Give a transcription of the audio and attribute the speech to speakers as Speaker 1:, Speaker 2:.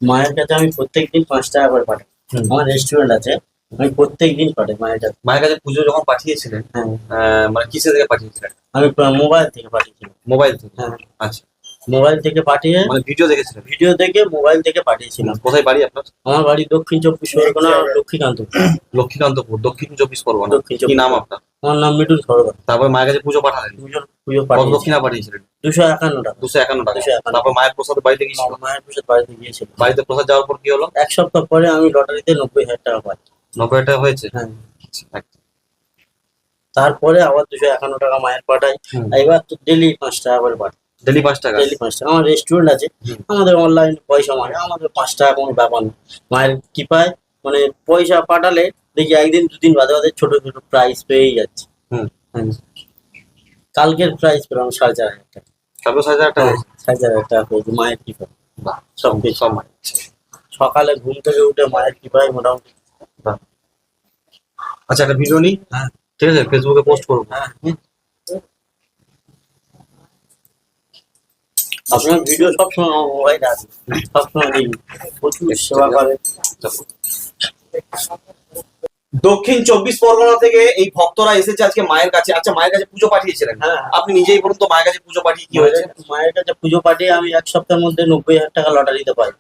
Speaker 1: মায়ের কাছে আমি প্রত্যেকদিন 5 টাকা করে পাঠাই।
Speaker 2: হুম।
Speaker 1: আমার রেস্টুরেন্ট আছে, আমি প্রত্যেকদিন পাঠাই মায়ের কাছে।
Speaker 2: মায়ের কাছে পুজো যখন পাঠিয়েছিলেন,
Speaker 1: হ্যাঁ,
Speaker 2: মানে কিসে থেকে পাঠিয়েছিলেন?
Speaker 1: আমি মোবাইল থেকে পাঠিয়েছিলাম।
Speaker 2: মোবাইল থেকে?
Speaker 1: হ্যাঁ,
Speaker 2: আচ্ছা,
Speaker 1: মোবাইল থেকে পাঠিয়ে,
Speaker 2: মানে ভিডিও দেখেছিলেন?
Speaker 1: ভিডিও দেখে মোবাইল থেকে পাঠিয়েছিলাম।
Speaker 2: কোথায় বাড়ি আপনার?
Speaker 1: আমার বাড়ি দক্ষিণ 24 পরগনা, লক্ষ্মীকান্তপুর।
Speaker 2: লক্ষ্মীকান্তপুর, দক্ষিণ 24 পরগনা।
Speaker 1: দক্ষিণ
Speaker 2: কি
Speaker 1: 24
Speaker 2: নাম
Speaker 1: পরগনা।
Speaker 2: আপনার?
Speaker 1: আমার নাম মিঠুন সরকার।
Speaker 2: তারপর মায়ের কাছে পুজো পাঠালেন?
Speaker 1: পুজো
Speaker 2: কত
Speaker 1: পাঠিয়েছি
Speaker 2: দক্ষিণা পাঠিয়েছিলেন?
Speaker 1: 251 টাকা।
Speaker 2: 251 টাকা।
Speaker 1: 251
Speaker 2: তারপর মায়ের প্রসাদ বাড়িতে গিয়েছিল?
Speaker 1: মায়ের প্রসাদ বাড়িতে গিয়েছিল।
Speaker 2: বাড়িতে প্রসাদ যাওয়ার পর কি হলো?
Speaker 1: 1 সপ্তাহ পরে আমি লটারিতে 90,000 টাকা পাই।
Speaker 2: 90,000 টাকা হয়েছে?
Speaker 1: হ্যাঁ,
Speaker 2: আচ্ছা।
Speaker 1: তারপরে আবার 251 টাকা মায়ের পাঠাই।
Speaker 2: হুম।
Speaker 1: এবার তো ডেলি 5 টাকা করে পাঠাই।
Speaker 2: ডেলি 5 টাকা?
Speaker 1: ডেলি 5 টাকা। আমার রেস্টুরেন্ট আছে,
Speaker 2: হুম।
Speaker 1: আমাদের অনলাইন পয়সা মানে আমাদের 5 টাকা কোনো ব্যাপার না। মায়ের কৃপায় মানে পয়সা পাঠালে দেখি একদিন দুদিন বাদে বাদে ছোট ছোট প্রাইজ পেয়েই যাচ্ছে।
Speaker 2: হুম।
Speaker 1: হ্যাঁ, কালকের প্রাইজ পেলাম 4,500 টাকা।
Speaker 2: তারপর 7,000 টাকা হয়েছে?
Speaker 1: 4,500 টাকা পেয়েছি মায়ের কৃপায়।
Speaker 2: বাহ,
Speaker 1: সব কিছু
Speaker 2: সব মায়ের।
Speaker 1: সকালে ঘুম থেকে উঠে মায়ের কৃপায় মোটামুটি।
Speaker 2: বাহ। আচ্ছা, একটা ভিডিও নিই,
Speaker 1: হ্যাঁ,
Speaker 2: ঠিক আছে, ফেসবুকে পোস্ট করবো।
Speaker 1: হ্যাঁ, আপনার ভিডিও সবসময় আমার মোবাইলে আছে, সবসময় দেখি, প্রচুর সেবা করে।
Speaker 2: দক্ষিণ 24 পরগনা থেকে এই ভক্তরা এসেছে আজকে মায়ের কাছে। আচ্ছা, মায়ের কাছে পুজো পাঠিয়েছিলেন?
Speaker 1: হ্যাঁ,
Speaker 2: আপনি নিজেই বলুন তো, মায়ের কাছে পুজো পাঠিয়ে কি হয়েছে?
Speaker 1: মায়ের কাছে পুজো পাঠিয়ে আমি 1 সপ্তাহের মধ্যে 90,000 টাকা লটারিতে পাই।